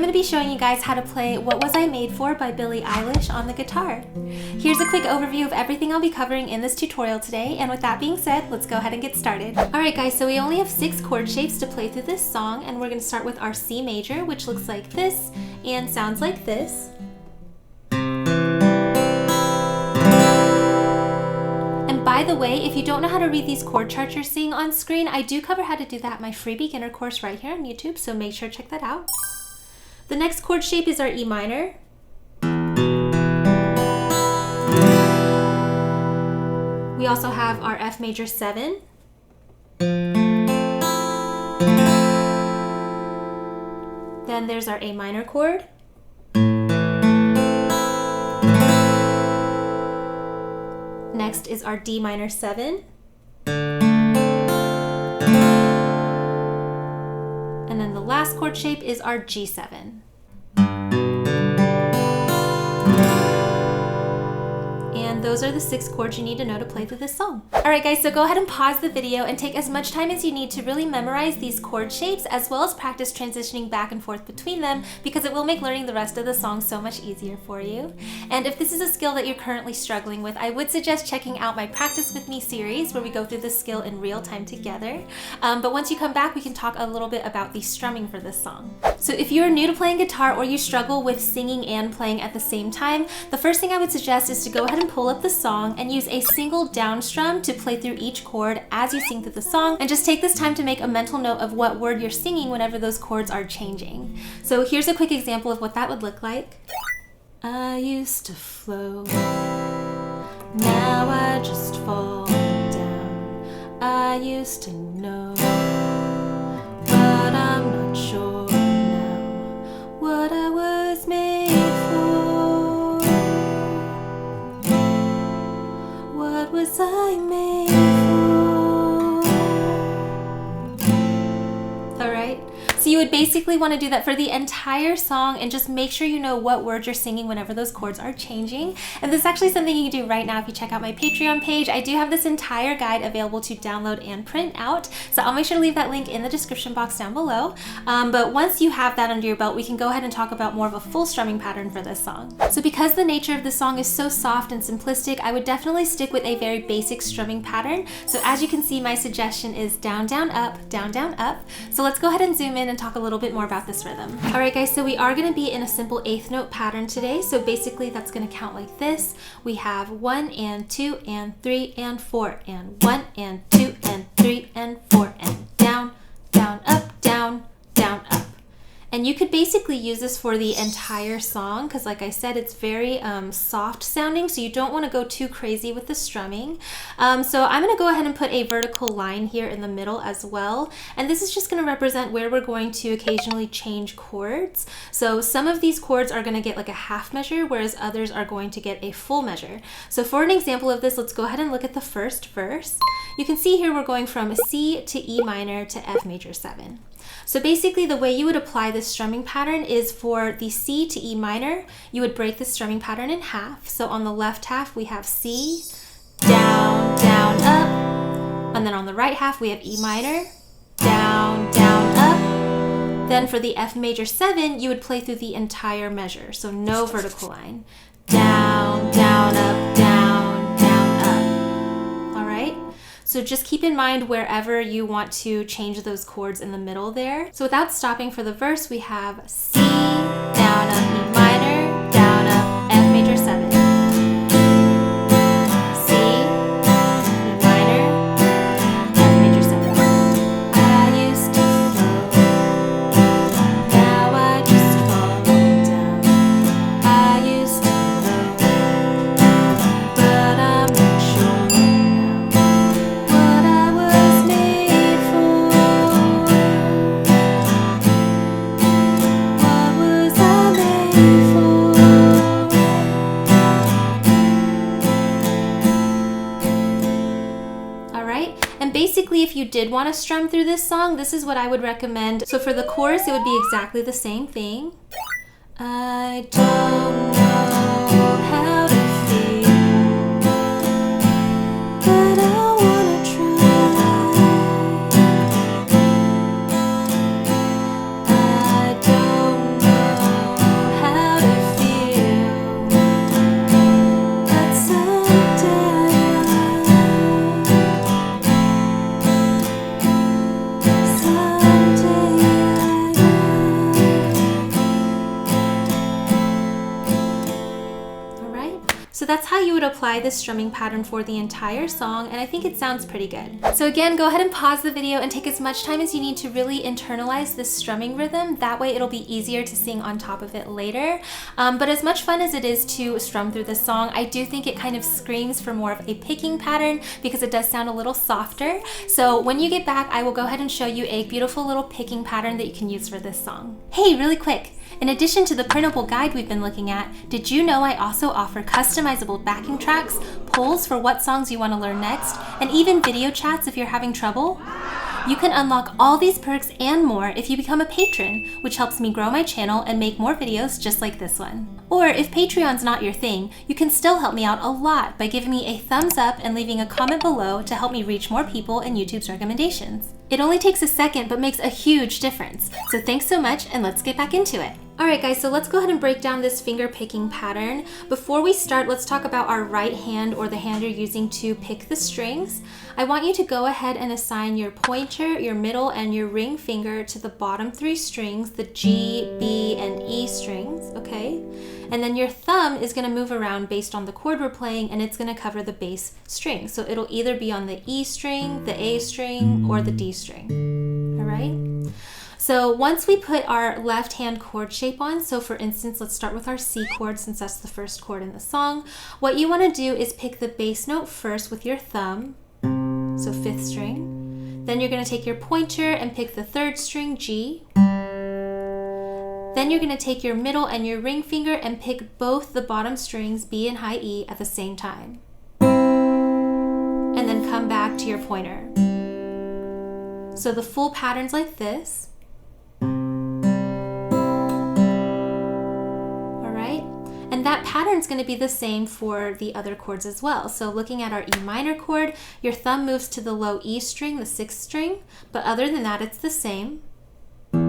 going to be showing you guys how to play What Was I Made For by Billie Eilish on the guitar. Here's a quick overview of everything I'll be covering in this tutorial today, and with that being said, let's go ahead and get started. Alright guys, so we only have 6 chord shapes to play through this song, and we're going to start with our C major, which looks like this and sounds like this. By the way, if you don't know how to read these chord charts you're seeing on screen, I do cover how to do that in my free beginner course right here on YouTube, so make sure to check that out. The next chord shape is our E minor. We also have our F major 7. Then there's our A minor chord. Next is our D minor 7. And then the last chord shape is our G7. And those are the 6 chords you need to know to play through this song. Alright guys, so go ahead and pause the video and take as much time as you need to really memorize these chord shapes as well as practice transitioning back and forth between them, because it will make learning the rest of the song so much easier for you. And if this is a skill that you're currently struggling with, I would suggest checking out my Practice With Me series where we go through this skill in real time together. But once you come back, we can talk a little bit about the strumming for this song. So if you're new to playing guitar or you struggle with singing and playing at the same time, the first thing I would suggest is to go ahead and pull up the song and use a single down strum to play through each chord as you sing through the song, and just take this time to make a mental note of what word you're singing whenever those chords are changing. So here's a quick example of what that would look like. I used to flow, now I just fall down. I used to know, but I'm not sure now what I was made for. What was I made for? Alright, so you would basically want to do that for the entire song and just make sure you know what words you're singing whenever those chords are changing. And this is actually something you can do right now if you check out my Patreon page. I do have this entire guide available to download and print out, so I'll make sure to leave that link in the description box down below. But once you have that under your belt, we can go ahead and talk about more of a full strumming pattern for this song. So because the nature of the song is so soft and simplistic, I would definitely stick with a very basic strumming pattern. So as you can see, my suggestion is down, down, up, down, down, up. So let's go ahead and zoom in and talk a little bit more about this rhythm. Alright guys, so we are going to be in a simple 8th note pattern today. So basically that's going to count like this. We have 1 and 2 and 3 and 4 and 1 and 2 and 3 and 4 and down, down, up, down, down, up. And you could basically use this for the entire song because, like I said, it's very soft sounding, so you don't want to go too crazy with the strumming. So I'm going to go ahead and put a vertical line here in the middle as well. And this is just going to represent where we're going to occasionally change chords. So some of these chords are going to get like a half measure, whereas others are going to get a full measure. So for an example of this, let's go ahead and look at the first verse. You can see here we're going from C to E minor to F major 7. So basically the way you would apply this strumming pattern is for the C to E minor, you would break the strumming pattern in half. So on the left half we have C, down, down, up. And then on the right half we have E minor, down, down, up. Then for the F major 7, you would play through the entire measure. So no vertical line. Down, down, up, down, down, up. All right? So just keep in mind wherever you want to change those chords in the middle there. So without stopping for the verse, we have C, down, up, E minor, down, up, F major 7. C, E minor, F major 7. I used to flow, now I just fall down. I used to know, but I'm not sure now what I was made for. What was I made for? Alright, and basically if you did want to strum through this song, this is what I would recommend. So for the chorus, it would be exactly the same thing. I don't know how to feel, but I wanna try. I don't know apply this strumming pattern for the entire song, and I think it sounds pretty good. So again, go ahead and pause the video and take as much time as you need to really internalize this strumming rhythm. That way it'll be easier to sing on top of it later. But as much fun as it is to strum through this song, I do think it kind of screams for more of a picking pattern because it does sound a little softer. So when you get back, I will go ahead and show you a beautiful little picking pattern that you can use for this song. Hey, really quick. In addition to the printable guide we've been looking at, did you know I also offer customizable backing tracks, polls for what songs you want to learn next, and even video chats if you're having trouble? You can unlock all these perks and more if you become a patron, which helps me grow my channel and make more videos just like this one. Or if Patreon's not your thing, you can still help me out a lot by giving me a thumbs up and leaving a comment below to help me reach more people in YouTube's recommendations. It only takes a second but makes a huge difference. So thanks so much, and let's get back into it. Alright guys, so let's go ahead and break down this finger picking pattern. Before we start, let's talk about our right hand, or the hand you're using to pick the strings. I want you to go ahead and assign your pointer, your middle, and your ring finger to the bottom 3 strings, the G, B, and E strings, okay? And then your thumb is going to move around based on the chord we're playing, and it's going to cover the bass string. So it'll either be on the E string, the A string, or the D string, alright? So once we put our left hand chord shape on, so for instance, let's start with our C chord since that's the first chord in the song. What you want to do is pick the bass note first with your thumb, so 5th string. Then you're going to take your pointer and pick the 3rd string, G. Then you're going to take your middle and your ring finger and pick both the bottom strings, B and high E, at the same time. And then come back to your pointer. So the full pattern's like this. And that pattern's going to be the same for the other chords as well. So looking at our E minor chord, your thumb moves to the low E string, the 6th string, but other than that, it's the same. All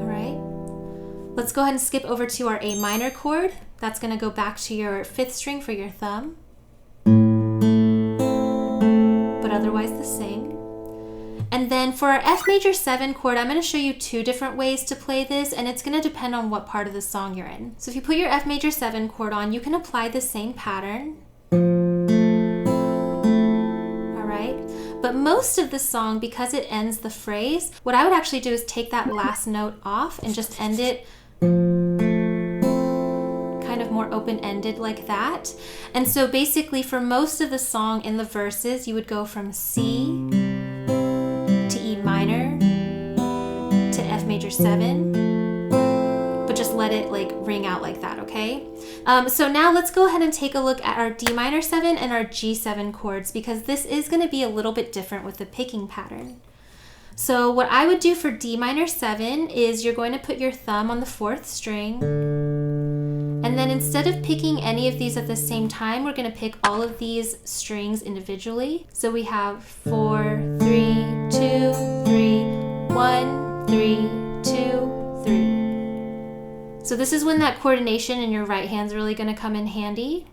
right. Let's go ahead and skip over to our A minor chord. That's going to go back to your 5th string for your thumb, but otherwise the same. And then for our F major 7 chord, I'm going to show you 2 different ways to play this, and it's going to depend on what part of the song you're in. So if you put your F major 7 chord on, you can apply the same pattern. All right. But most of the song, because it ends the phrase, what I would actually do is take that last note off and just end it kind of more open-ended like that. And so basically for most of the song in the verses, you would go from C to E minor to F major 7, but just let it like ring out like that, okay? So now let's go ahead and take a look at our D minor 7 and our G7 chords, because this is going to be a little bit different with the picking pattern. So what I would do for D minor 7 is you're going to put your thumb on the 4th string, and then instead of picking any of these at the same time, we're going to pick all of these strings individually. So we have 4, 3, 2, 3, 1, 3, 2, 3. So this is when that coordination in your right hand's really going to come in handy.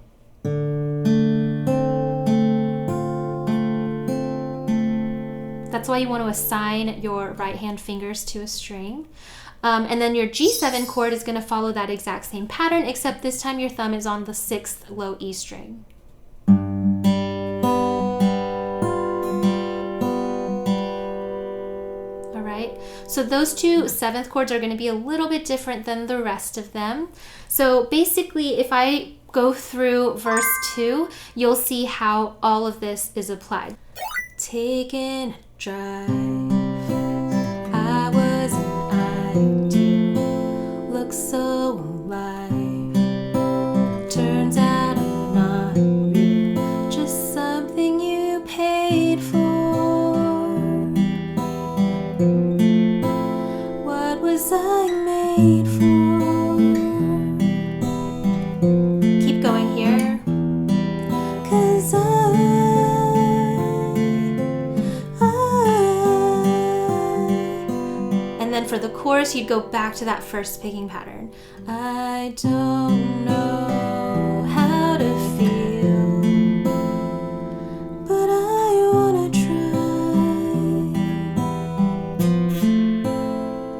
That's why you want to assign your right hand fingers to a string. And then your G7 chord is going to follow that exact same pattern, except this time your thumb is on the 6th low E string. All right, so those 2 7th chords are going to be a little bit different than the rest of them. So basically, if I go through verse 2, you'll see how all of this is applied. Taking a drive, I was an ideal, look so alive, turns out I'm not real, just something you paid for. What was I made for? Keep going here. 'Cause and then for the chorus, you'd go back to that first picking pattern. I don't know how to feel, but I wanna try.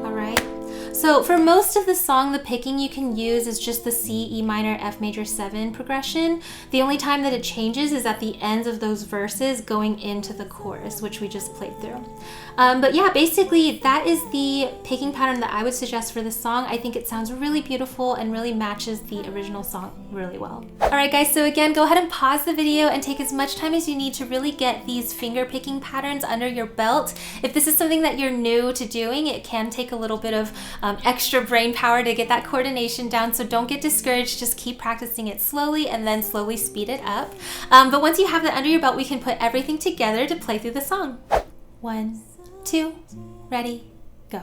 All right. So for most of the song, the picking you can use is just the C, E minor, F major 7 progression. The only time that it changes is at the ends of those verses going into the chorus, which we just played through. But yeah, basically that is the picking pattern that I would suggest for this song. I think it sounds really beautiful and really matches the original song really well. All right guys, so again, go ahead and pause the video and take as much time as you need to really get these finger picking patterns under your belt. If this is something that you're new to doing, it can take a little bit of extra brain power to get that coordination down, so don't get discouraged. Just keep practicing it slowly and then slowly speed it up. But once you have that under your belt, we can put everything together to play through the song. 1, 2, ready, go.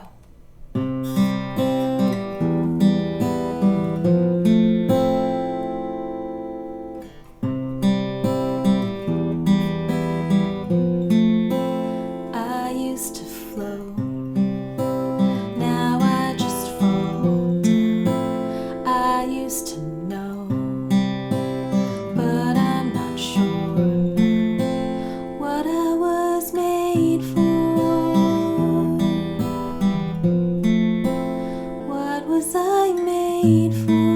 I used to flow, now I just fall down. I used to know, but I'm not sure now what I was made for. What was I made for?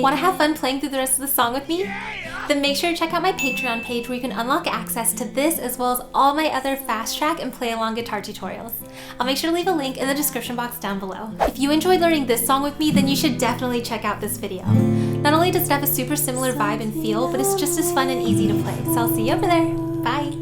Want to have fun playing through the rest of the song with me? Then make sure to check out my Patreon page where you can unlock access to this as well as all my other fast track and play along guitar tutorials. I'll make sure to leave a link in the description box down below. If you enjoyed learning this song with me, then you should definitely check out this video. Not only does it have a super similar vibe and feel, but it's just as fun and easy to play. So I'll see you over there. Bye!